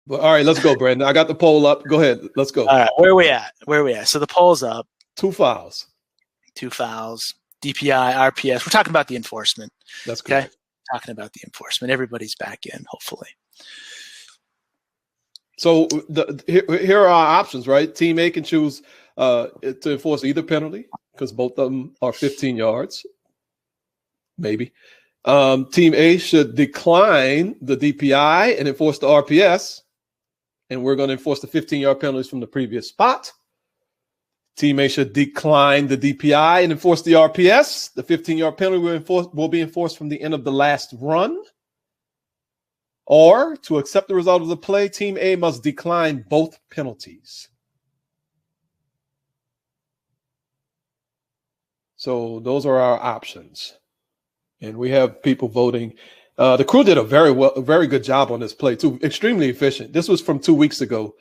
But all right, let's go, Brandon. I got the poll up. Go ahead. Let's go. All right, where are we at? So the poll's up. 2 fouls. 2 fouls. DPI, RPS. We're talking about the enforcement. That's correct. Okay? Talking about the enforcement. Everybody's back in, hopefully. So here are our options, right? Team A can choose to enforce either penalty because both of them are 15 yards. Maybe. Team A should decline the DPI and enforce the RPS. And we're going to enforce the 15-yard penalties from the previous spot. Team A should decline the DPI and enforce the RPS. The 15-yard penalty will be enforced from the end of the last run. Or, to accept the result of the play, Team A must decline both penalties. So those are our options. And we have people voting. The crew did a very good job on this play, too. Extremely efficient. This was from 2 weeks ago.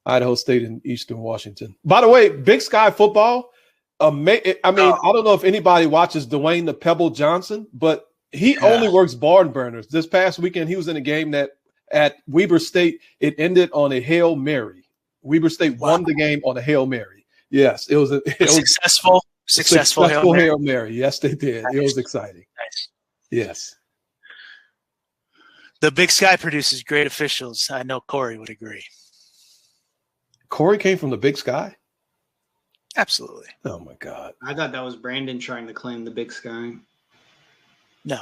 Idaho State and Eastern Washington. By the way, Big Sky football. I don't know if anybody watches Dwayne the Pebble Johnson, but he only works barn burners. This past weekend, he was in a game that at Weber State, it ended on a Hail Mary. Weber State won the game on a Hail Mary. Yes, it was successful Hail Mary. Yes, they did. Nice. It was exciting. Nice. Yes. The Big Sky produces great officials. I know Corey would agree. Corey came from the Big Sky? Absolutely. Oh, my God. I thought that was Brandon trying to claim the Big Sky. No.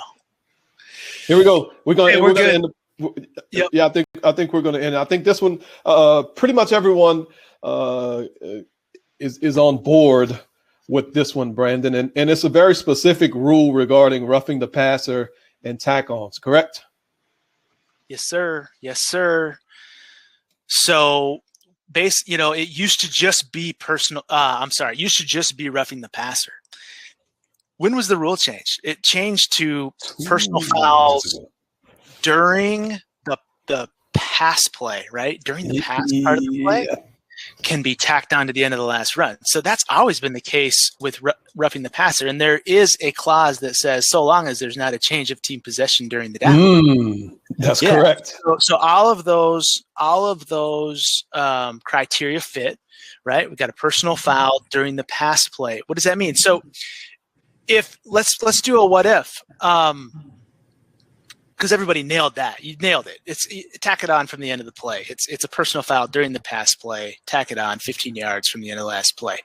Here we go. We're going to end. Yep. Yeah, I think we're going to end. I think this one, pretty much everyone is on board with this one, Brandon. And it's a very specific rule regarding roughing the passer and tack-ons, correct? Yes, sir. Yes, sir. So, it used to just be it used to just be roughing the passer. When was the rule changed? It changed to personal fouls during the pass play, right? During the pass part of the play can be tacked on to the end of the last run. So that's always been the case with roughing the passer. And there is a clause that says so long as there's not a change of team possession during the down. That's correct. So all of those criteria fit, right? We got a personal foul during the pass play. What does that mean? So if let's do a what if, because everybody nailed that. You nailed it. It's tack it on from the end of the play. It's a personal foul during the pass play. Tack it on 15 yards from the end of the last play.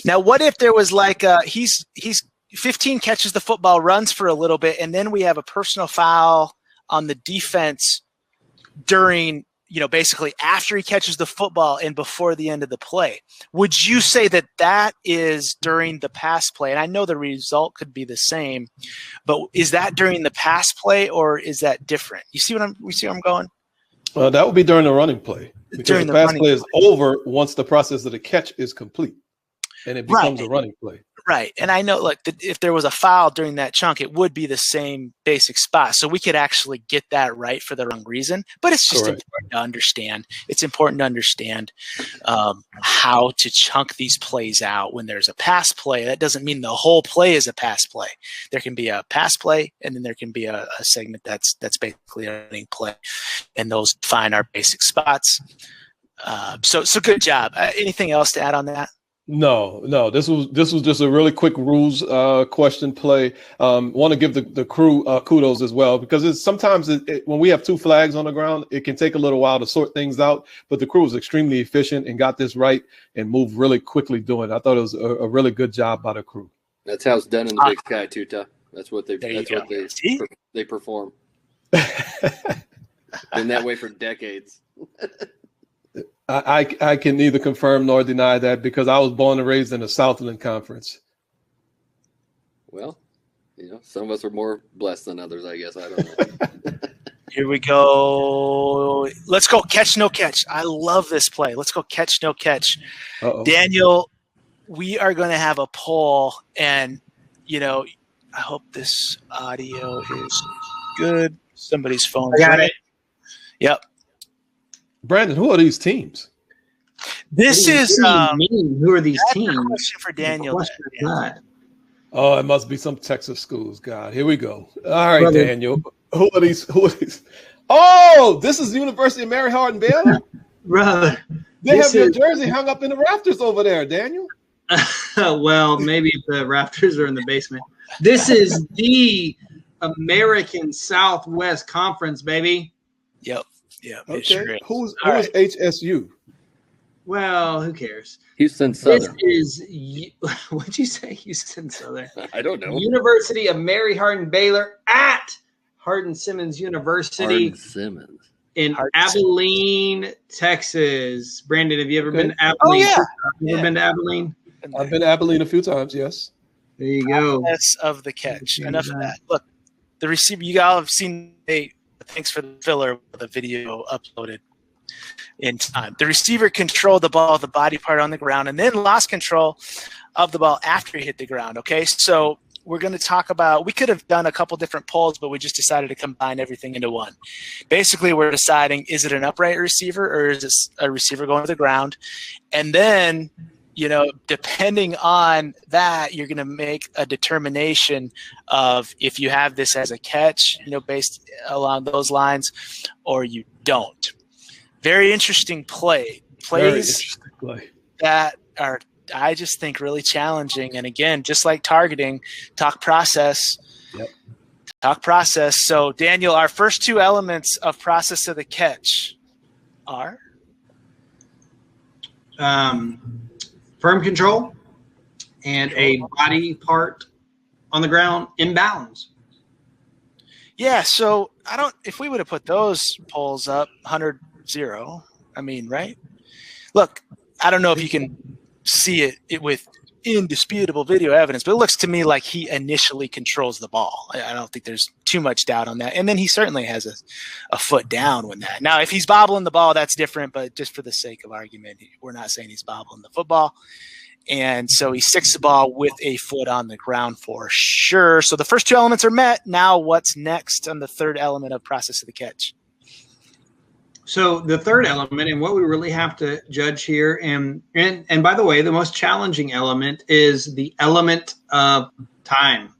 Now, what if there was like he's 15 catches the football, runs for a little bit, and then we have a personal foul on the defense during, basically after he catches the football and before the end of the play. Would you say that is during the pass play? And I know the result could be the same, but is that during the pass play or is that different? You see where I'm going? That would be during the running play. Because the pass play is over once the process of the catch is complete and it becomes a running play. Right. And I know, if there was a foul during that chunk, it would be the same basic spot. So we could actually get that right for the wrong reason. But it's just important to understand. It's important to understand how to chunk these plays out when there's a pass play. That doesn't mean the whole play is a pass play. There can be a pass play, and then there can be a segment that's basically a running play. And those define our basic spots. So good job. Anything else to add on that? No. This was just a really quick rules question play. Want to give the crew kudos as well, because sometimes when we have 2 flags on the ground, it can take a little while to sort things out. But the crew was extremely efficient and got this right and moved really quickly doing it. I thought it was a really good job by the crew. That's how it's done in the Big Sky, Tuta. That's what they perform. Been that way for decades. I can neither confirm nor deny that because I was born and raised in the Southland Conference. Well, some of us are more blessed than others, I guess. I don't know. Here we go. Let's go catch, no catch. I love this play. Let's go catch, no catch. Uh-oh. Daniel, we are going to have a poll, and, I hope this audio is good. Somebody's phone. I got it. Yep. Brandon, who are these teams? This is who are these teams? A question for Daniel. Oh, it must be some Texas schools. God, here we go. All right, Daniel. Who are these? Oh, this is the University of Mary Hardin Baylor. Brother. They This have your is- jersey hung up in the rafters over there, Daniel. Well, maybe if the Raptors are in the basement. This is the American Southwest Conference, baby. Yep. Yeah. It Okay. sure is. Who's All who is HSU? Well, who cares? Houston This Southern. is what'd you say? Houston Southern. I don't know. University of Mary Hardin Baylor at Hardin Simmons University Hardin Simmons. in Hardin Abilene, Texas. Brandon, have you ever Okay. been to Abilene? yeah. You ever been to Abilene? I've been to Abilene a few times. Yes. There you go. Process of the catch. Okay, Enough of that. that. Look, the receiver. You all have seen. Thanks for the filler. The video uploaded in time. The receiver controlled the ball, the body part on the ground, and then lost control of the ball after he hit the ground. Okay, so we're going to talk about. We could have done a couple different polls, but we just decided to combine everything into one. Basically, we're deciding: is it an upright receiver or is this a receiver going to the ground? And then, depending on that, you're going to make a determination of if you have this as a catch, based along those lines, or you don't. Very interesting Very plays interesting play. that are, I just think, really challenging. And again, just like targeting, talk process. Yep. Talk process. So, Daniel, our first two elements of process of the catch are? Firm control and a body part on the ground in bounds. Yeah, so if we would have put those polls up, 100-0, right? Look, I don't know if you can see it with indisputable video evidence, but it looks to me like he initially controls the ball. I don't think there's too much doubt on that. And then he certainly has a foot down when that. Now, if he's bobbling the ball, that's different, but just for the sake of argument, we're not saying he's bobbling the football. And so he sticks the ball with a foot on the ground for sure. So the first two elements are met. Now what's next on the third element of process of the catch? So the third element, and what we really have to judge here, and by the way, the most challenging element is the element of time.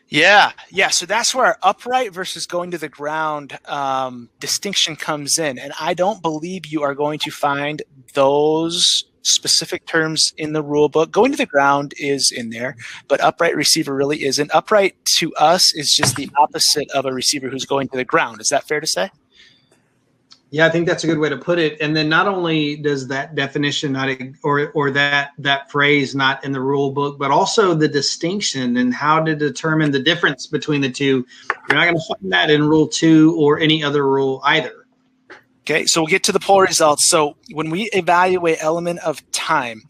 Yeah. So that's where our upright versus going to the ground distinction comes in. And I don't believe you are going to find those specific terms in the rule book. Going to the ground is in there, but upright receiver really isn't. Upright to us is just the opposite of a receiver who's going to the ground. Is that fair to say? Yeah, I think that's a good way to put it. And then not only does that definition not, or that phrase not in the rule book, but also the distinction and how to determine the difference between the two. You're not going to find that in Rule 2 or any other rule either. Okay, so we'll get to the poll results. So when we evaluate element of time,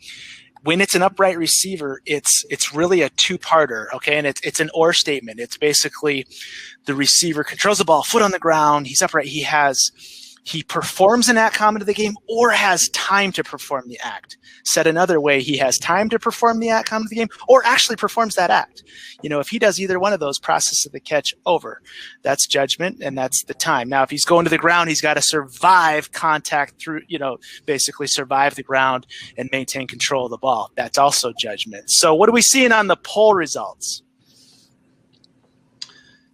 when it's an upright receiver, it's really a two-parter, okay? And it's an or statement. It's basically the receiver controls the ball, foot on the ground, he's upright, he performs an act common to the game or has time to perform the act. Said another way, he has time to perform the act common to the game or actually performs that act. If he does either one of those, process of the catch over. That's judgment, and that's the time. Now, if he's going to the ground, he's got to survive contact through, basically survive the ground and maintain control of the ball. That's also judgment. So what are we seeing on the poll results?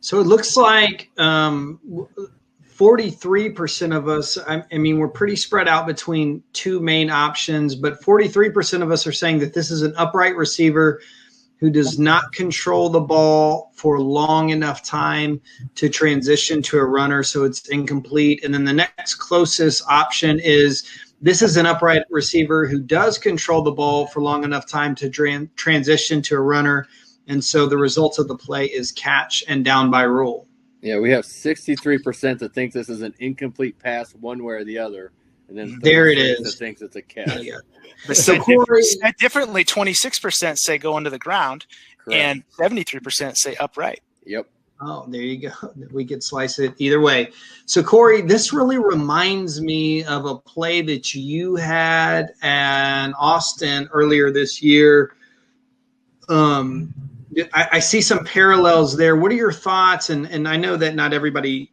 So it looks like 43% of us, we're pretty spread out between two main options, but 43% of us are saying that this is an upright receiver who does not control the ball for long enough time to transition to a runner, so it's incomplete. And then the next closest option is this is an upright receiver who does control the ball for long enough time to transition to a runner, and so the result of the play is catch and down by rule. Yeah, we have 63% that think this is an incomplete pass one way or the other. And then there it 36% is. that thinks it's a catch. Yeah. But So said Corey- differently, 26% say go into the ground, Correct. and 73% say upright. Yep. Oh, there you go. We could slice it either way. So, Corey, this really reminds me of a play that you had in Austin earlier this year. I see some parallels there. What are your thoughts? And I know that not everybody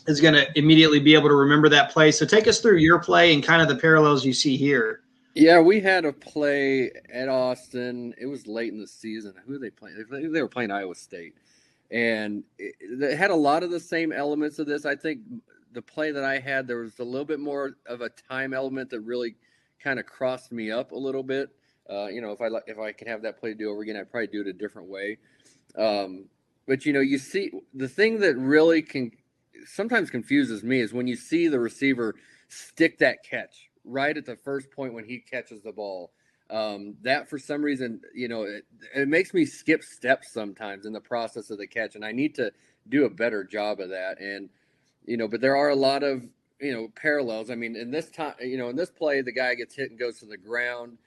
is going to immediately be able to remember that play. So take us through your play and kind of the parallels you see here. Yeah, we had a play at Austin. It was late in the season. Who were they playing? They were playing Iowa State. And it had a lot of the same elements of this. I think the play that I had, there was a little bit more of a time element that really kind of crossed me up a little bit. If I could have that play to do over again, I'd probably do it a different way. But you see the thing that really sometimes confuses me is when you see the receiver stick that catch right at the first point when he catches the ball. That for some reason, it makes me skip steps sometimes in the process of the catch, and I need to do a better job of that. And but there are a lot of parallels. I mean, in this time, in this play, the guy gets hit and goes to the ground.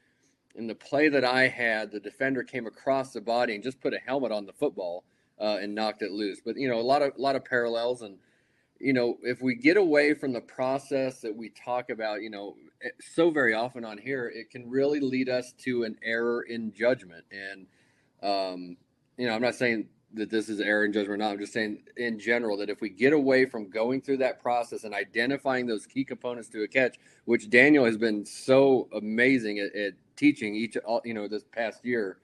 In the play that I had, the defender came across the body and just put a helmet on the football and knocked it loose. But a lot of parallels. And if we get away from the process that we talk about, so very often on here, it can really lead us to an error in judgment. And I'm not saying that this is error in judgment or not. I'm just saying in general that if we get away from going through that process and identifying those key components to a catch, which Daniel has been so amazing at teaching this past year,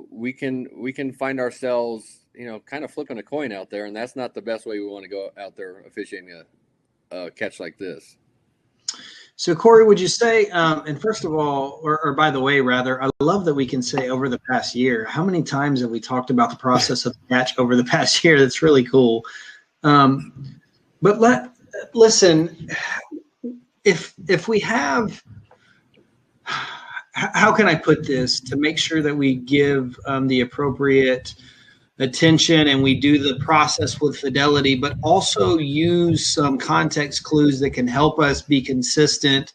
we can find ourselves kind of flipping a coin out there, and that's not the best way we want to go out there officiating a catch like this. So Corey, would you say, and first of all, or by the way, rather, I love that we can say over the past year. How many times have we talked about the process of the catch over the past year? That's really cool. But listen, if we have, how can I put this to make sure that we give the appropriate attention and we do the process with fidelity, but also use some context clues that can help us be consistent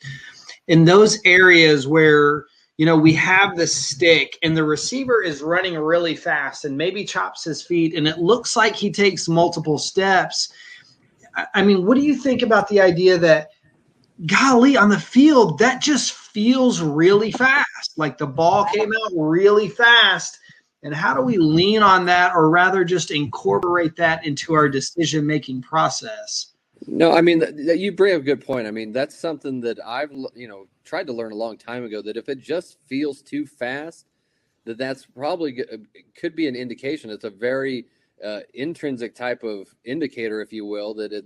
in those areas where, we have the stick and the receiver is running really fast and maybe chops his feet and it looks like he takes multiple steps. I mean, what do you think about the idea that, golly, on the field, that just feels really fast, like the ball came out really fast? And how do we lean on that, or rather just incorporate that into our decision-making process? No, I mean, you bring up a good point. I mean, that's something that I've, tried to learn a long time ago, that if it just feels too fast, that's probably could be an indication. It's a very intrinsic type of indicator, if you will, that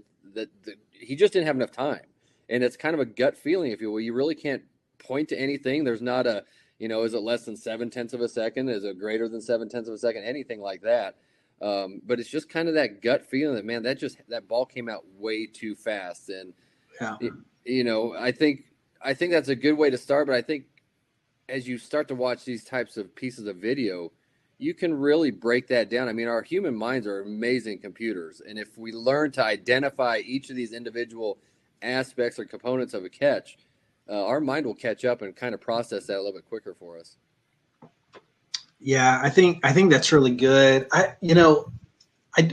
he just didn't have enough time. And it's kind of a gut feeling, if you will. You really can't point to anything. There's not a, is it less than 0.7 of a second? Is it greater than 0.7 of a second? Anything like that. But it's just kind of that gut feeling that, man, that ball came out way too fast. And, I think that's a good way to start. But I think as you start to watch these types of pieces of video, you can really break that down. I mean, our human minds are amazing computers. And if we learn to identify each of these individual aspects or components of a catch, our mind will catch up and kind of process that a little bit quicker for us. Yeah, I think that's really good.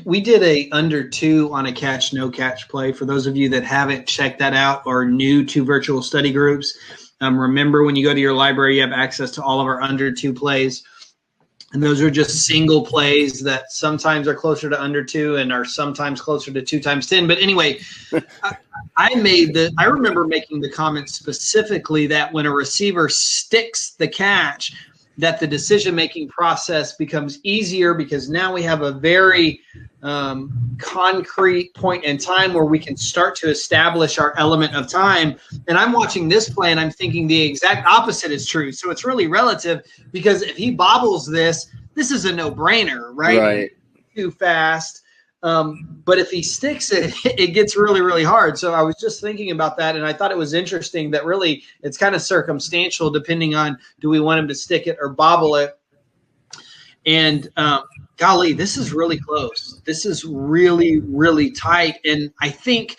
We did a under 2 on a catch, no catch play. For those of you that haven't checked that out or new to virtual study groups, remember when you go to your library, you have access to all of our under 2 plays. And those are just single plays that sometimes are closer to under 2 and are sometimes closer to 2 times 10. But anyway, I remember making the comment specifically that when a receiver sticks the catch, that the decision-making process becomes easier, because now we have a very concrete point in time where we can start to establish our element of time. And I'm watching this play and I'm thinking the exact opposite is true. So it's really relative, because if he bobbles this is a no-brainer, right? Right. Too fast. But if he sticks it, it gets really, really hard. So I was just thinking about that, and I thought it was interesting that really it's kind of circumstantial depending on, do we want him to stick it or bobble it? And golly, this is really close. This is really, really tight. And I think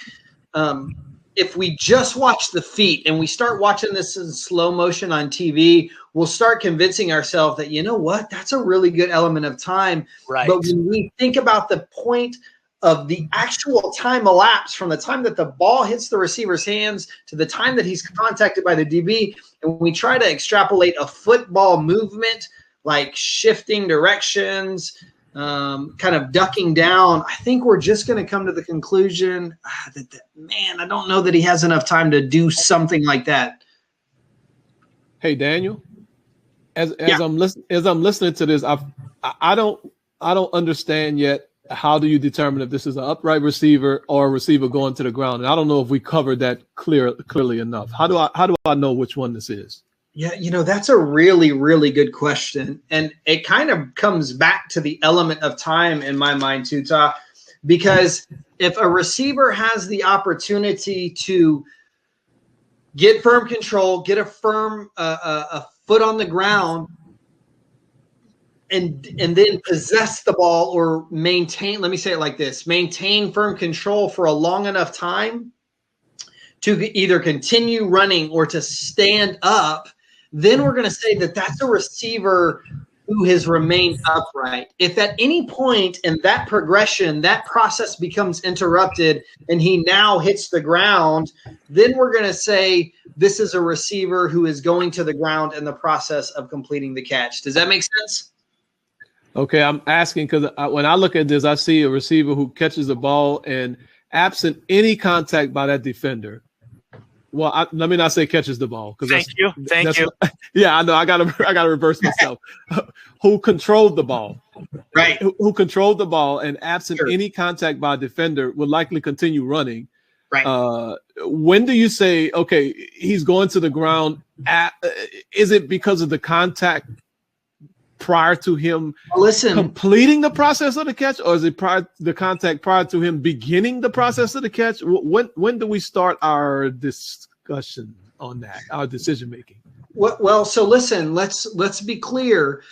if we just watch the feet and we start watching this in slow motion on TV, we'll start convincing ourselves that, you know what, that's a really good element of time. Right. But when we think about the point of the actual time elapsed from the time that the ball hits the receiver's hands to the time that he's contacted by the DB, and we try to extrapolate a football movement, like shifting directions, kind of ducking down, I think we're just going to come to the conclusion that, man, I don't know that he has enough time to do something like that. Hey, Daniel, as I'm listening to this, I don't don't understand yet. How do you determine if this is an upright receiver or a receiver going to the ground? And I don't know if we covered that clearly enough. How do I know which one this is? Yeah, that's a really, really good question. And it kind of comes back to the element of time in my mind too, Ta, because if a receiver has the opportunity to get firm control, get a firm a foot on the ground, and then possess the ball or maintain, let me say it like this, maintain firm control for a long enough time to either continue running or to stand up, then we're going to say that that's a receiver who has remained upright. If at any point in that progression, that process becomes interrupted and he now hits the ground, then we're going to say this is a receiver who is going to the ground in the process of completing the catch. Does that make sense? Okay, I'm asking because when I look at this, I see a receiver who catches the ball and absent any contact by that defender. Well, let me not say catches the ball because thank you. Yeah, I know. I gotta reverse myself. Who controlled the ball? Right. Who controlled the ball and absent Sure. any contact by a defender would likely continue running. Right. When do you say, okay, he's going to the ground? Is it because of the contact prior to him completing the process of the catch, or is it the contact prior to him beginning the process of the catch? When do we start our discussion on that, our decision making? Well, so listen, let's be clear.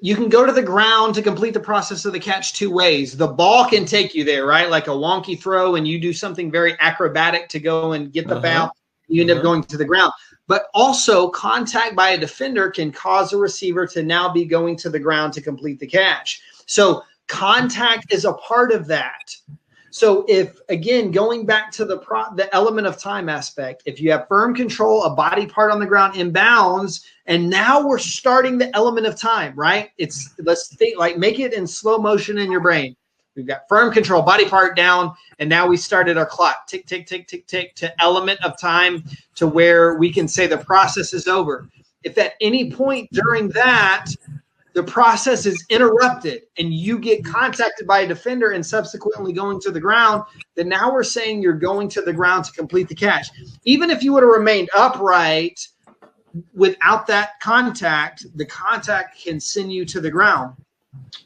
You can go to the ground to complete the process of the catch two ways. The ball can take you there, right? Like a wonky throw, and you do something very acrobatic to go and get the foul. You end up going to the ground. But also contact by a defender can cause a receiver to now be going to the ground to complete the catch. So contact is a part of that. So if, again, going back to the element of time aspect, if you have firm control, a body part on the ground inbounds, and now we're starting the element of time, right? Let's think, like, make it in slow motion in your brain. We've got firm control, body part down, and now we started our clock. Tick, tick, tick, tick, tick, to element of time to where we can say the process is over. If at any point during that, the process is interrupted and you get contacted by a defender and subsequently going to the ground, then now we're saying you're going to the ground to complete the catch. Even if you would have remained upright without that contact, the contact can send you to the ground.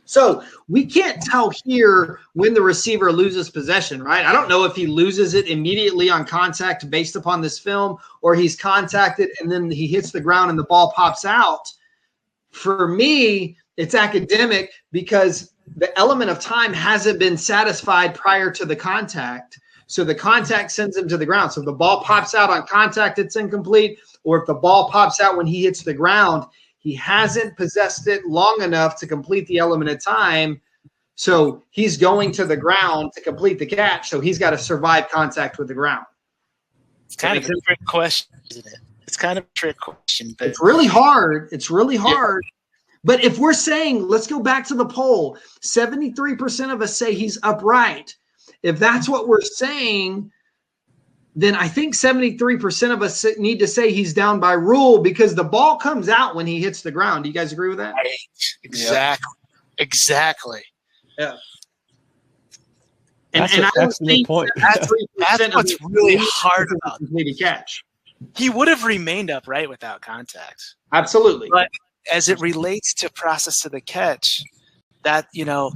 So we can't tell here when the receiver loses possession, right? I don't know if he loses it immediately on contact based upon this film, or he's contacted and then he hits the ground and the ball pops out. For me, it's academic because the element of time hasn't been satisfied prior to the contact. So the contact sends him to the ground. So if the ball pops out on contact, it's incomplete. Or if the ball pops out when he hits the ground, he hasn't possessed it long enough to complete the element of time. So he's going to the ground to complete the catch. So he's got to survive contact with the ground. It's kind of a trick question, isn't it? It's kind of a trick question. But it's really hard. It's really hard. Yeah. But if we're saying, let's go back to the poll, 73% of us say he's upright. If that's what we're saying, then I think 73% of us need to say he's down by rule because the ball comes out when he hits the ground. Do you guys agree with that? Right. Exactly. Yeah. Exactly. Yeah. That's an excellent point. That's what's really hard about the catch. He would have remained upright without contact. Absolutely. But as it relates to process of the catch, that,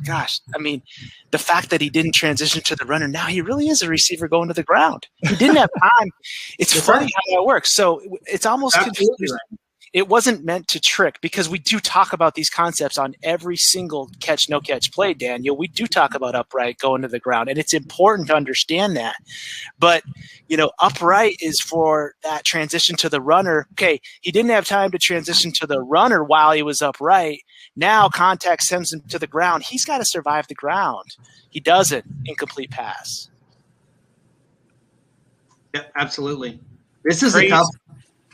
gosh, I mean, the fact that he didn't transition to the runner, now he really is a receiver going to the ground. He didn't have time. It's funny how that works. So it's almost confusing. Right. It wasn't meant to trick because we do talk about these concepts on every single catch, no catch play, Daniel. We do talk about upright going to the ground, and it's important to understand that. But, upright is for that transition to the runner. Okay, he didn't have time to transition to the runner while he was upright. Now contact sends him to the ground. He's got to survive the ground. He doesn't. Incomplete pass. Yeah, absolutely. This is a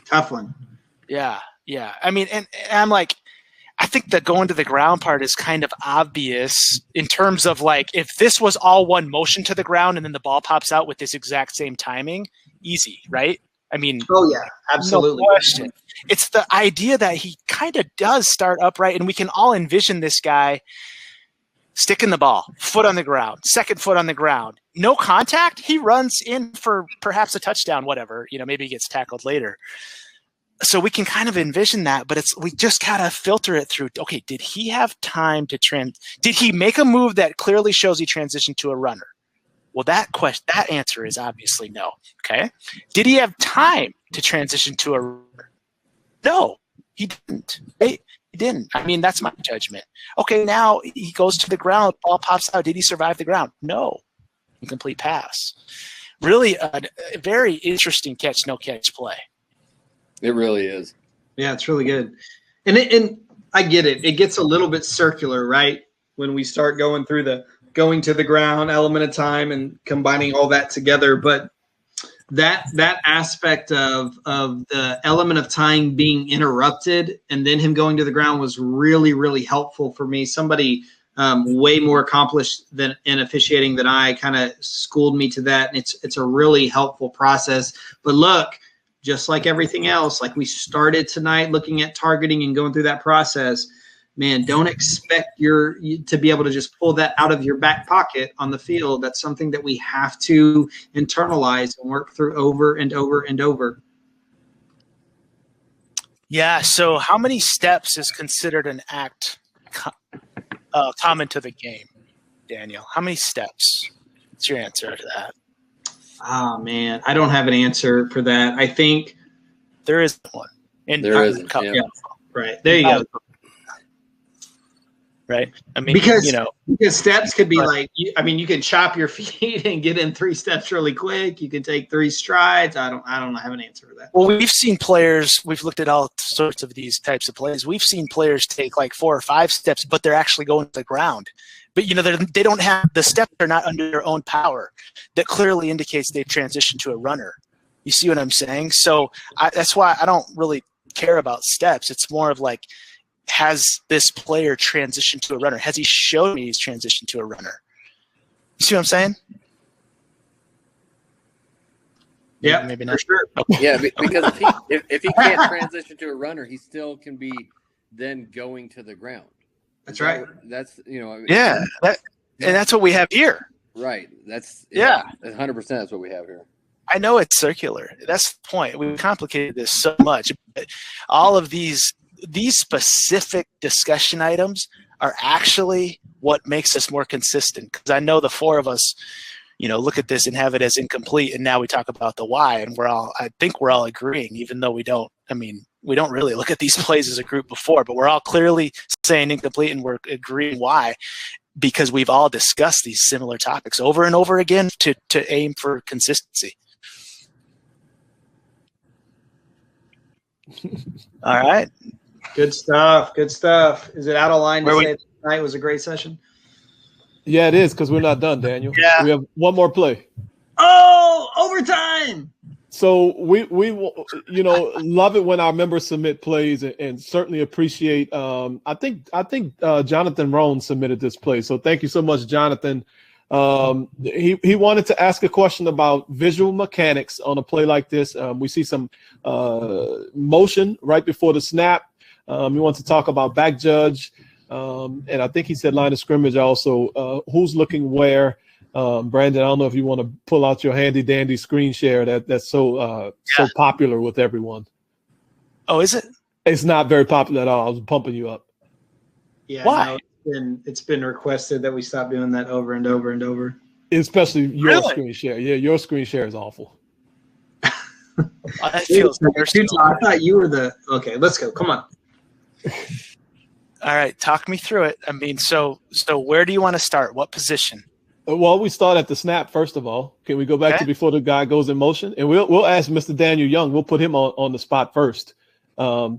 tough one. Yeah. I mean, and I'm like, I think the going to the ground part is kind of obvious in terms of like, if this was all one motion to the ground and then the ball pops out with this exact same timing, easy, right? I mean, oh yeah, absolutely. No question. It's the idea that he kind of does start upright, and we can all envision this guy sticking the ball, foot on the ground, second foot on the ground, no contact. He runs in for perhaps a touchdown, whatever, maybe he gets tackled later. So we can kind of envision that, but we just gotta filter it through. Okay, did he have time to did he make a move that clearly shows he transitioned to a runner? Well, that answer is obviously no. Okay. Did he have time to transition to a runner? No, he didn't. He didn't. I mean, that's my judgment. Okay, now he goes to the ground, ball pops out. Did he survive the ground? No. Incomplete pass. Really a very interesting catch, no catch play. It really is. Yeah, it's really good. And I get it. It gets a little bit circular, right? When we start going through the going to the ground element of time and combining all that together. But that aspect of the element of time being interrupted and then him going to the ground was really, really helpful for me. Somebody way more accomplished in officiating than I kind of schooled me to that. And it's a really helpful process. But look, just like everything else, like we started tonight looking at targeting and going through that process, man, don't expect to be able to just pull that out of your back pocket on the field. That's something that we have to internalize and work through over and over and over. Yeah, so how many steps is considered an act common to the game, Daniel? How many steps? What's your answer to that? Oh, man, I don't have an answer for that. I think there is one. There isn't. Yeah. Right. There you go. Right. I mean, because steps could be like, you can chop your feet and get in 3 steps really quick. You can take 3 strides. I don't have an answer for that. Well, we've seen players, we've looked at all sorts of these types of plays. We've seen players take like 4 or 5 steps, but they're actually going to the ground. But, they don't have – the steps are not under their own power. That clearly indicates they've transitioned to a runner. You see what I'm saying? So that's why I don't really care about steps. It's more of like, has this player transitioned to a runner? Has he shown me he's transitioned to a runner? You see what I'm saying? Yeah, maybe not. For sure. Okay. Yeah, because if he can't transition to a runner, he still can be then going to the ground. That's right. That's Yeah, and that's what we have here. Right. That's 100%. That's what we have here. I know it's circular. That's the point. We've complicated this so much. All of these specific discussion items are actually what makes us more consistent. Because I know the 4 of us, look at this and have it as incomplete, and now we talk about the why, and I think we're all agreeing, even though we don't really look at these plays as a group before, but we're all clearly saying incomplete, and we're agreeing why, because we've all discussed these similar topics over and over again to aim for consistency. All right. Good stuff. Good stuff. Is it out of line to say tonight was a great session? Yeah, it is, because we're not done, Daniel. Yeah. We have one more play. Oh, overtime. So we love it when our members submit plays, and certainly appreciate. I think Jonathan Rohn submitted this play, so thank you so much, Jonathan. He wanted to ask a question about visual mechanics on a play like this. We see some motion right before the snap. He wants to talk about back judge, and I think he said line of scrimmage also. Who's looking where? Brandon, I don't know if you want to pull out your handy dandy screen share that's so popular with everyone. Oh, is it? It's not very popular at all. I was pumping you up. Yeah. Why? No, it's been requested that we stop doing that over and over and over. Especially your Really? screen share. Yeah, your screen share is awful. That feels personal. I thought you were okay, let's go. Come on. All right, talk me through it. I mean, so where do you want to start? What position? Well, we start at the snap, first of all. Can we go back to before the guy goes in motion? And we'll ask Mr. Daniel Young. We'll put him on the spot first. We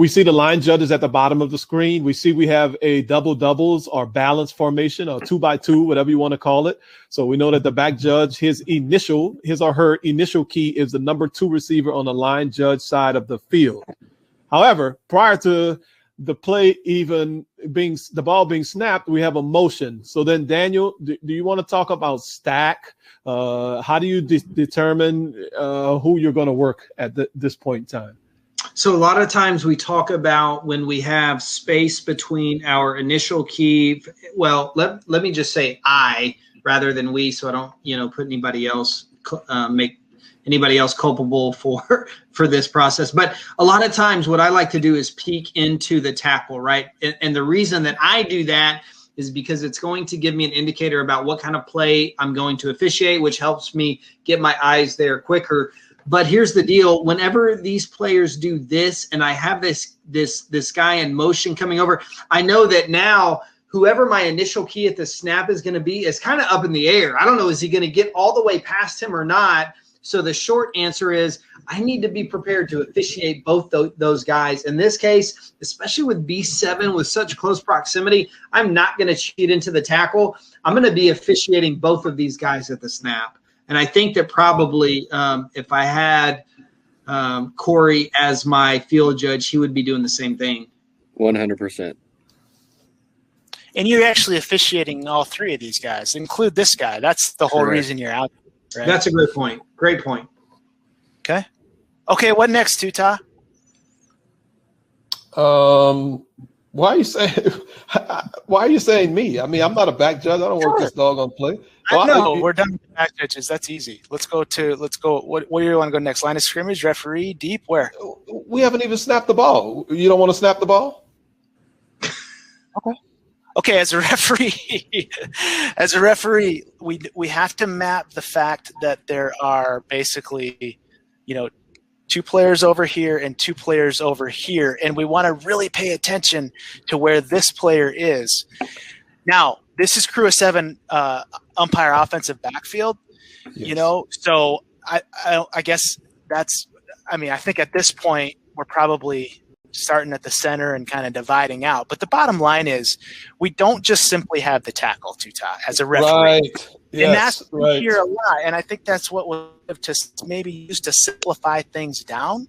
see the line judges at the bottom of the screen. We see we have a double doubles or balance formation or 2x2, whatever you want to call it. So we know that the back judge, his or her initial key is the number 2 receiver on the line judge side of the field. However, prior to the play even the ball being snapped, we have a motion. So then, Daniel, do you want to talk about stack? How do you determine who you're going to work at this point in time? So a lot of times we talk about when we have space between our initial key. Well, let me just say I rather than we, so I don't put anybody else make anybody else culpable for this process. But a lot of times what I like to do is peek into the tackle, right? And the reason that I do that is because it's going to give me an indicator about what kind of play I'm going to officiate, which helps me get my eyes there quicker. But here's the deal. Whenever these players do this and I have this guy in motion coming over, I know that now whoever my initial key at the snap is going to be is kind of up in the air. I don't know, is he going to get all the way past him or not? So the short answer is I need to be prepared to officiate both those guys. In this case, especially with B7 with such close proximity, I'm not going to cheat into the tackle. I'm going to be officiating both of these guys at the snap. And I think that probably if I had Corey as my field judge, he would be doing the same thing. 100%. And you're actually officiating all three of these guys, include this guy. That's the whole Correct. reason you're out. Right? That's a great point. Great point. Okay. Okay, what next, Tuta? Why are you saying me? I mean, I'm not a back judge. I don't work this doggone play. No, we're done with the back judges. That's easy. Let's go. What do you want to go next? Line of scrimmage, referee, deep, where? We haven't even snapped the ball. You don't want to snap the ball? Okay, as a referee, we have to map the fact that there are basically, two players over here and two players over here, and we want to really pay attention to where this player is. Now, this is crew of 7 umpire offensive backfield, Yes. so I guess I think at this point we're probably starting at the center and kind of dividing out. But the bottom line is we don't just simply have the tackle, Tuta, as a referee. Right. Yes, and that's what we right. hear a lot. And I think that's what we'll have to maybe use to simplify things down.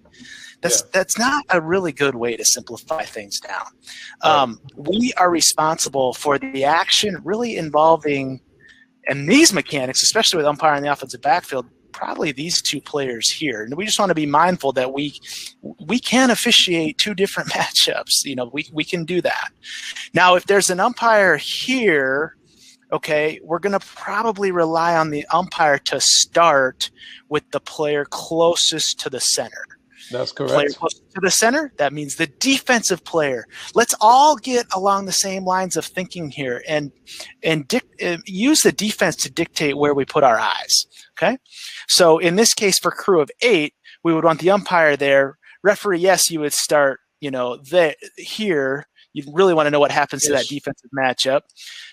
That's not a really good way to simplify things down. We are responsible for the action really involving, and these mechanics, especially with umpire in the offensive backfield, probably these two players here. And we just want to be mindful that we can officiate two different matchups. We can do that. Now, if there's an umpire here, okay, we're going to probably rely on the umpire to start with the player closest to the center. That's Player correct. closest to the center, that means the defensive player. Let's all get along the same lines of thinking here and use the defense to dictate where we put our eyes. Okay, so in this case for crew of 8, we would want the umpire there. Referee, yes, you would start, here. You really want to know what happens to that defensive matchup.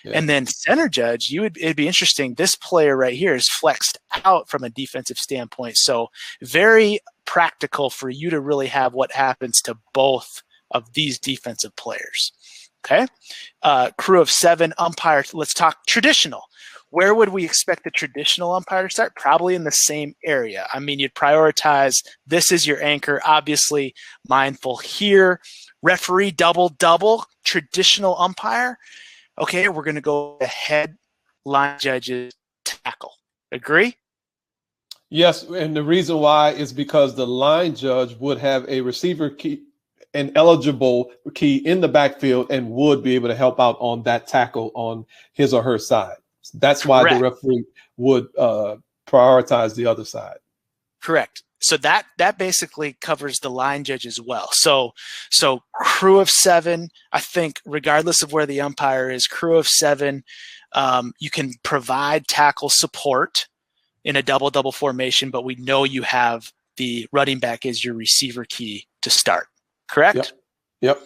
Yeah. And then center judge, it'd be interesting. This player right here is flexed out from a defensive standpoint. So very practical for you to really have what happens to both of these defensive players. Okay. Crew of 7 umpire. Let's talk traditional. Where would we expect the traditional umpire to start? Probably in the same area. I mean, you'd prioritize this is your anchor, obviously mindful here. Referee double, traditional umpire. Okay, we're going to go ahead, line judges, tackle. Agree? Yes, and the reason why is because the line judge would have a receiver key, an eligible key in the backfield, and would be able to help out on that tackle on his or her side. That's why Correct. the referee would prioritize the other side. Correct. So that basically covers the line judge as well. So crew of 7, I think regardless of where the umpire is, crew of 7, you can provide tackle support in a double formation, but we know you have the running back as your receiver key to start. Correct? Yep.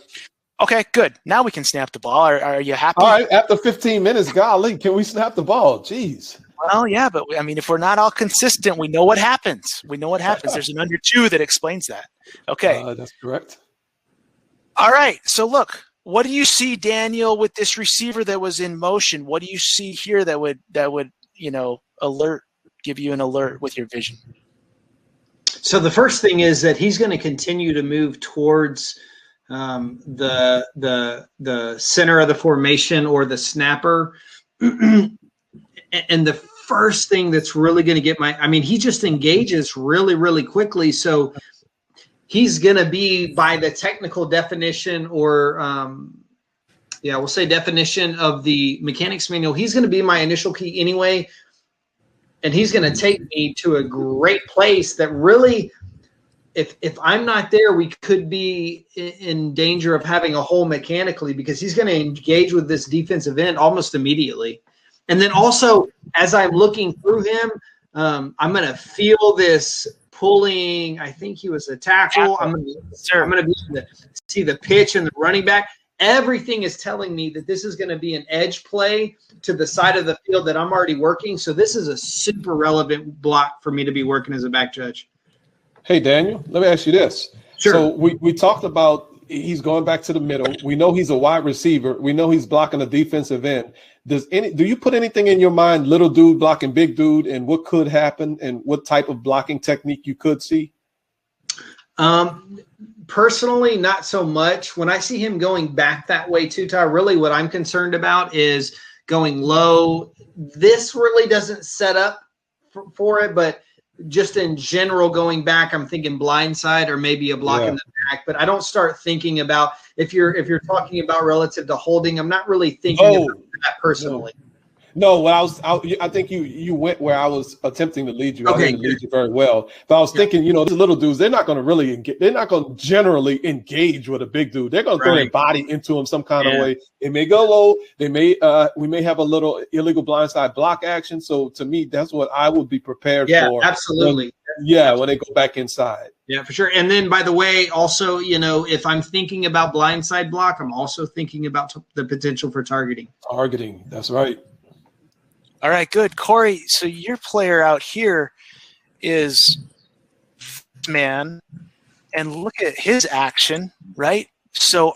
Okay, good. Now we can snap the ball. Are you happy? All right, after 15 minutes, golly, can we snap the ball? Jeez. Well, yeah, but I mean, if we're not all consistent, we know what happens. There's an under 2 that explains that. Okay. That's correct. All right. So look, what do you see, Daniel, with this receiver that was in motion? What do you see here that would give you an alert with your vision? So the first thing is that he's going to continue to move towards the center of the formation or the snapper. And the first thing that's really going to get he just engages really, really quickly. So he's going to be, by the technical definition, or we'll say definition of the mechanics manual, he's going to be my initial key anyway. And he's going to take me to a great place that really, if I'm not there, we could be in danger of having a hole mechanically, because he's going to engage with this defensive end almost immediately. And then also, as I'm looking through him, I'm going to feel this pulling. I think he was a tackle. I'm going to be able to see the pitch and the running back. Everything is telling me that this is going to be an edge play to the side of the field that I'm already working. So this is a super relevant block for me to be working as a back judge. Hey, Daniel, let me ask you this. Sure. So we talked about he's going back to the middle. We know he's a wide receiver. We know he's blocking a defensive end. Do you put anything in your mind, little dude blocking big dude, and what could happen and what type of blocking technique you could see? Personally, not so much. When I see him going back that way too, Ty, really what I'm concerned about is going low. This really doesn't set up for it, but just in general going back, I'm thinking blindside or maybe a block in the back. But I don't start thinking about, if you're talking about relative to holding, I'm not really thinking about that personally. No, I think you went where I was attempting to lead you. Okay, I didn't lead you very well, but I was thinking, these little dudes, they're not going to really they're not going to generally engage with a big dude. They're going to throw their body into him some kind of way. It may go low. We may have a little illegal blindside block action. So to me, that's what I would be prepared for. Yeah, absolutely. When they go back inside. Yeah, for sure. And then, by the way, also, if I'm thinking about blindside block, I'm also thinking about the potential for targeting. Targeting, that's right. All right, good. Corey, so your player out here is man, and look at his action, right? So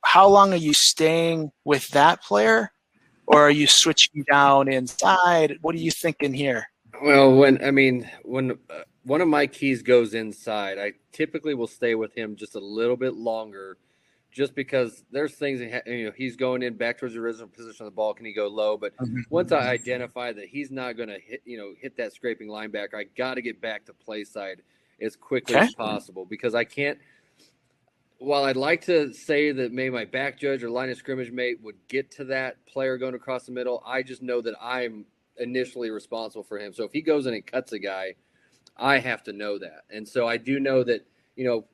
how long are you staying with that player, or are you switching down inside? What are you thinking here? Well, when one of my keys goes inside, I typically will stay with him just a little bit longer, just because there's things he's going in back towards the original position of the ball. Can he go low? But once I identify that he's not going to hit that scraping linebacker, I got to get back to play side as quickly as possible, because I can't. While I'd like to say that maybe my back judge or line of scrimmage mate would get to that player going across the middle, I just know that I'm initially responsible for him. So if he goes in and cuts a guy, I have to know that. And so I do know that,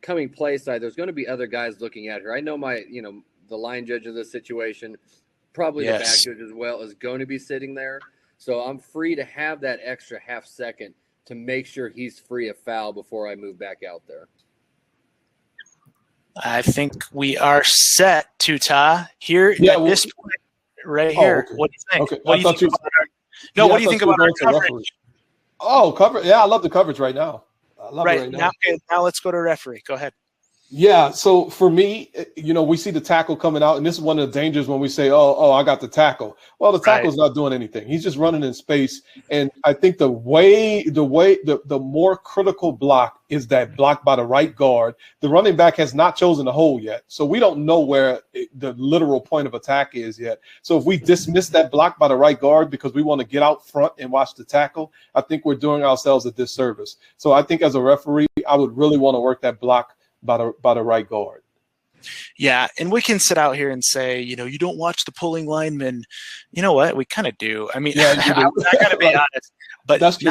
coming play side, there's going to be other guys looking at her. I know the line judge of this situation, probably the back judge as well, is going to be sitting there. So I'm free to have that extra half second to make sure he's free of foul before I move back out there. I think we are set, Tuta. Here at this point right here. Okay. What do you think? Okay. What do you think what do you think about our coverage? Oh, coverage. Yeah, I love the coverage right now. I love it right now. Now let's go to referee. Go ahead. Yeah. So for me, we see the tackle coming out, and this is one of the dangers when we say, oh, I got the tackle. Well, the tackle's not doing anything. He's just running in space. And I think the more critical block is that block by the right guard. The running back has not chosen the hole yet. So we don't know where the literal point of attack is yet. So if we dismiss that block by the right guard because we want to get out front and watch the tackle, I think we're doing ourselves a disservice. So I think as a referee, I would really want to work that block by the right guard. Yeah, and we can sit out here and say, you don't watch the pulling linemen. You know what? We kind of do. I mean, I got to be honest, but that's true.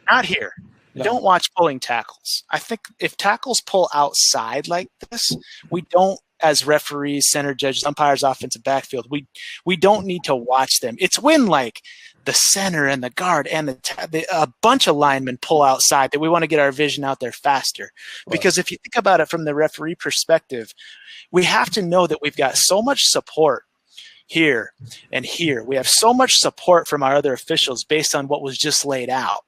Not here. No. Don't watch pulling tackles. I think if tackles pull outside like this, we don't, as referees, center judges, umpires, offensive backfield, we don't need to watch them. It's when the center and the guard and a bunch of linemen pull outside that we want to get our vision out there faster. Right. Because if you think about it from the referee perspective, we have to know that we've got so much support here and here. We have so much support from our other officials based on what was just laid out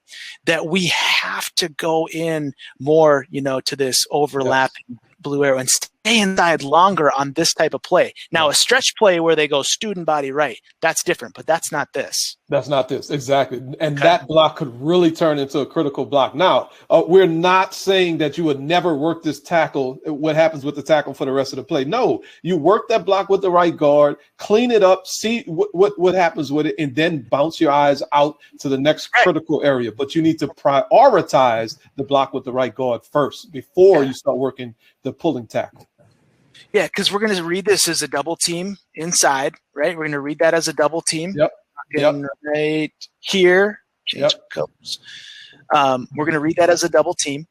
that we have to go in more, to this overlapping blue arrow instead stay inside longer on this type of play. Now, a stretch play where they go student body right, that's different, but that's not this. That's not this. Exactly. And that block could really turn into a critical block. Now, we're not saying that you would never work this tackle. What happens with the tackle for the rest of the play? No, you work that block with the right guard, clean it up, see what happens with it, and then bounce your eyes out to the next critical area. But you need to prioritize the block with the right guard first before you start working the pulling tackle. Yeah, because we're going to read this as a double team inside, right? We're going to read that as a double team. Yep. Right here. Change colors. We're going to read that as a double team.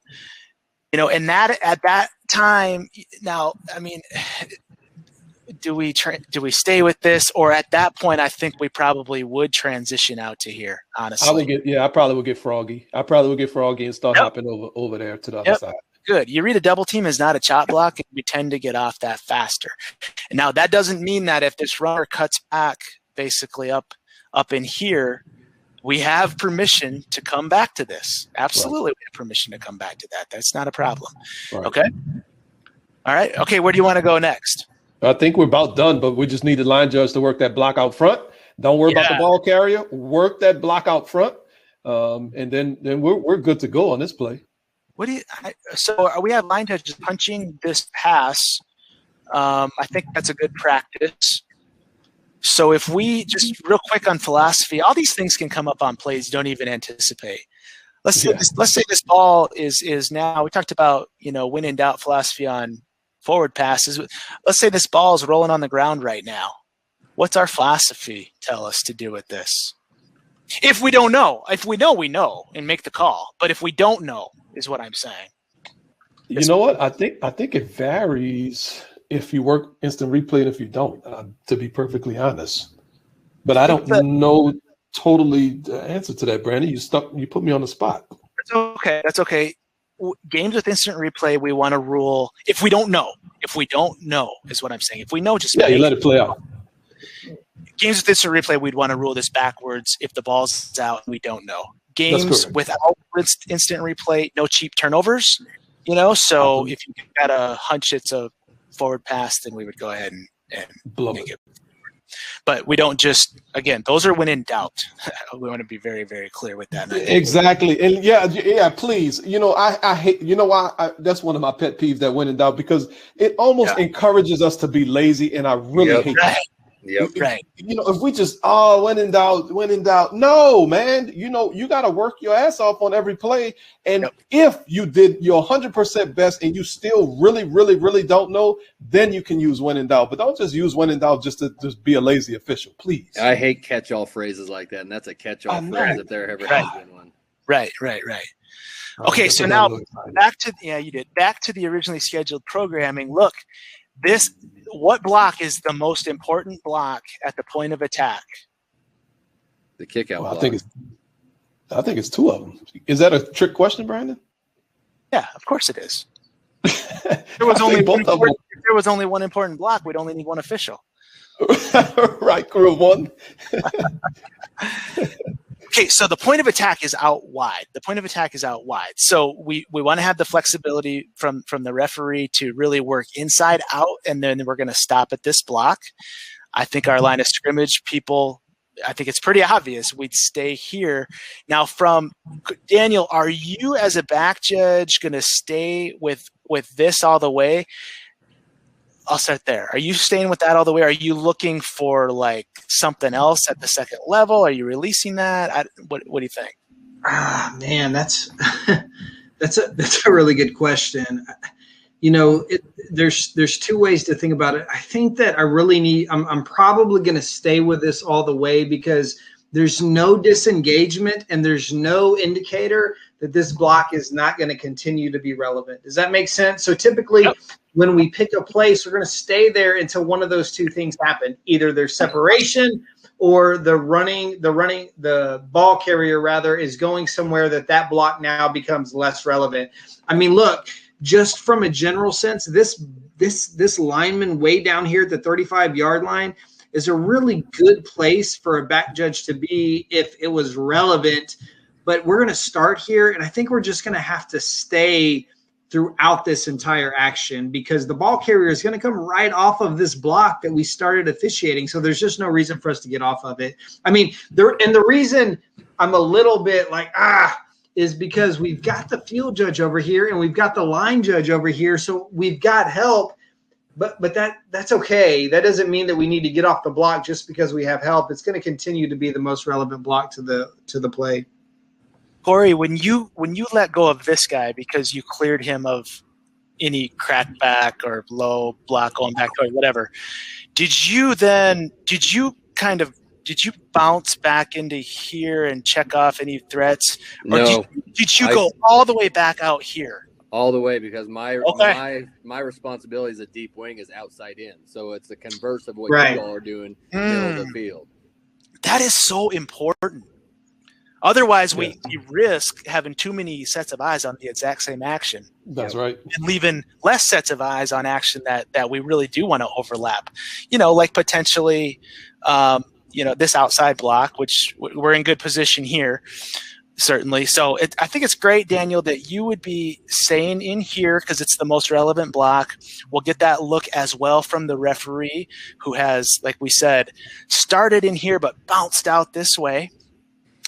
You know, and that at that time, now, I mean, do we stay with this, or at that point, I think we probably would transition out to here. Honestly, I probably would get froggy. And start hopping over there to the other side. Good. You read a double team is not a chop block, and we tend to get off that faster. And now that doesn't mean that if this runner cuts back basically up in here, we have permission to come back to this. Absolutely, we have permission to come back to that. That's not a problem. Right. Okay. All right. Okay. Where do you want to go next? I think we're about done, but we just need the line judge to work that block out front. Don't worry about the ball carrier. Work that block out front, and then we're good to go on this play. So we have line judges punching this pass. I think that's a good practice. So if we just real quick on philosophy, all these things can come up on plays you don't even anticipate. Let's say this ball is now, we talked about, when in doubt philosophy on forward passes. Let's say this ball is rolling on the ground right now. What's our philosophy tell us to do with this? If we don't know, we know and make the call. But if we don't know, is what I'm saying. You know what? I think it varies if you work instant replay and if you don't, to be perfectly honest. But I don't know totally the answer to that, Brandon. You put me on the spot. That's okay. Games with instant replay, we want to rule if we don't know. If we don't know is what I'm saying. If we know, just you let it play out. Games with instant replay, we'd want to rule this backwards if the ball's out and we don't know. Games without instant replay, no cheap turnovers, so if you got a hunch it's a forward pass, then we would go ahead and make it. But we don't those are when in doubt. We want to be very, very clear with that. Exactly. And yeah, please. I hate, why that's one of my pet peeves, that when in doubt, because it almost encourages us to be lazy, and I really hate that. Yep. Right. If we just when in doubt. No, man. You got to work your ass off on every play. And if you did your 100% best and you still really, really, really don't know, then you can use when in doubt. But don't just use when in doubt just to just be a lazy official, please. I hate catch-all phrases like that, and that's a catch-all phrase if there ever has been one. Right. Okay, so now back to the originally scheduled programming. Look, what block is the most important block at the point of attack? The kick out block. I think it's two of them. Is that a trick question, Brandon? Yeah, of course it is. If there was only one important block, we'd only need one official. Right, crew of one. Okay, so the point of attack is out wide. So we want to have the flexibility from the referee to really work inside out, and then we're going to stop at this block. I think our line of scrimmage people, I think it's pretty obvious we'd stay here. Now, from Daniel, are you as a back judge going to stay with this all the way? I'll start there. Are you staying with that all the way? Are you looking for like something else at the second level? Are you releasing that? What do you think? Man, that's a really good question. There's two ways to think about it. I think that I'm probably going to stay with this all the way because there's no disengagement and there's no indicator that this block is not going to continue to be relevant. Does that make sense? So typically when we pick a place, we're going to stay there until one of those two things happen. Either there's separation or the ball carrier rather is going somewhere that block now becomes less relevant. I mean, look, just from a general sense, this lineman way down here at the 35-yard line is a really good place for a back judge to be if it was relevant. But we're going to start here, and I think we're just going to have to stay throughout this entire action, because the ball carrier is going to come right off of this block that we started officiating. So there's just no reason for us to get off of it. I mean, the reason I'm a little bit like, is because we've got the field judge over here and we've got the line judge over here. So we've got help, but that's okay. That doesn't mean that we need to get off the block just because we have help. It's going to continue to be the most relevant block to the play. Corey, when you let go of this guy because you cleared him of any crackback or low block going back or whatever, did you bounce back into here and check off any threats? Or No. Did you go all the way back out here? All the way, because my responsibility as a deep wing is outside in. So it's the converse of what you all are doing middle of the field. That is so important. Otherwise, we risk having too many sets of eyes on the exact same action. That's right. And leaving less sets of eyes on action that we really do want to overlap. Like potentially, this outside block, which we're in good position here, certainly. So I think it's great, Daniel, that you would be saying in here, because it's the most relevant block. We'll get that look as well from the referee, who has, like we said, started in here but bounced out this way.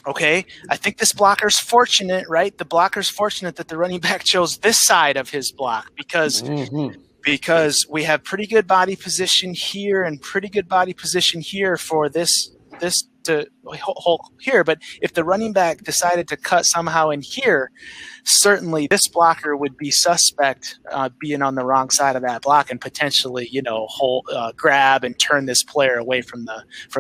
Okay, I think this blocker's fortunate, right? The blocker's fortunate that the running back chose this side of his block because we have pretty good body position here and pretty good body position here for this to hold here. But if the running back decided to cut somehow in here, certainly this blocker would be suspect being on the wrong side of that block and potentially, grab and turn this player away from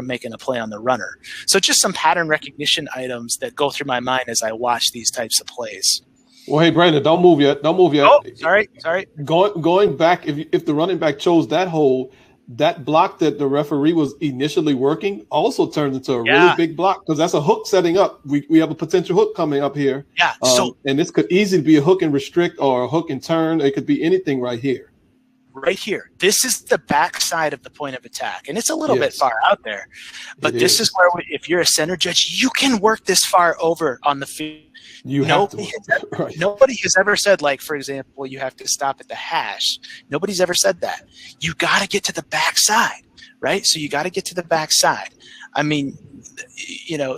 making a play on the runner. So just some pattern recognition items that go through my mind as I watch these types of plays. Well, hey, Brandon, don't move yet. Oh, sorry. Going back, if the running back chose that hole, that block that the referee was initially working also turns into a really big block, because that's a hook setting up. We have a potential hook coming up here. Yeah. And this could easily be a hook and restrict or a hook and turn. It could be anything right here. Right here. This is the backside of the point of attack, and it's a little bit far out there. But this is where, if you're a center judge, you can work this far over on the field. Nobody has ever said, like, for example, you have to stop at the hash. Nobody's ever said that. You got to get to the backside, right? So you got to get to the backside. I mean,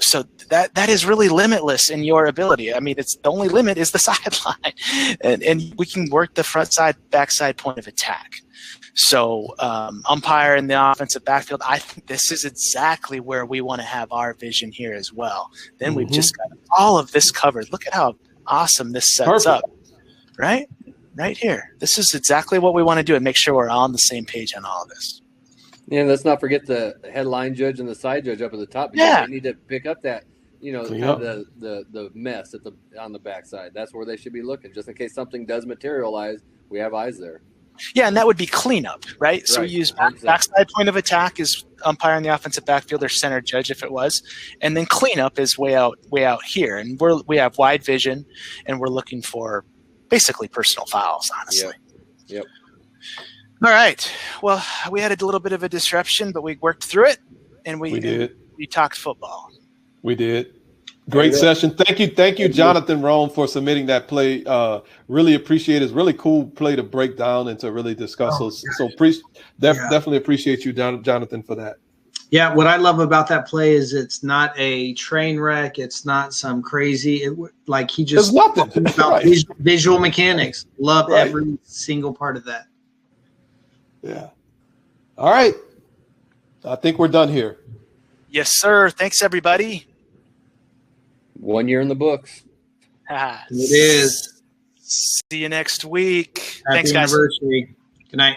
so that is really limitless in your ability. I mean, it's the only limit is the sideline, and we can work the front side, backside point of attack. So umpire in the offensive backfield, I think this is exactly where we want to have our vision here as well. Then we've just got all of this covered. Look at how awesome this sets up, right? Right here. This is exactly what we want to do and make sure we're on the same page on all of this. Yeah, and let's not forget the headline judge and the side judge up at the top. They need to pick up that, the mess on the backside. That's where they should be looking, just in case something does materialize. We have eyes there. Yeah, and that would be cleanup, right? So we use backside point of attack is umpire in the offensive backfield or center judge if it was, and then cleanup is way out here, and we have wide vision, and we're looking for basically personal fouls, honestly. Yep. All right. Well, we had a little bit of a disruption, but we worked through it, and we did. We talked football. We did. Great session. Thank you, Jonathan Rome, for submitting that play. Really appreciate it. It's a really cool play to break down and to really discuss those. So definitely appreciate you, Jonathan, for that. Yeah, what I love about that play is it's not a train wreck. It's not some crazy. He just nothing about visual mechanics. Love every single part of that. Yeah. All right. I think we're done here. Yes, sir. Thanks, everybody. 1 year in the books. It is. See you next week. Happy Thanks, guys. anniversary. Good night.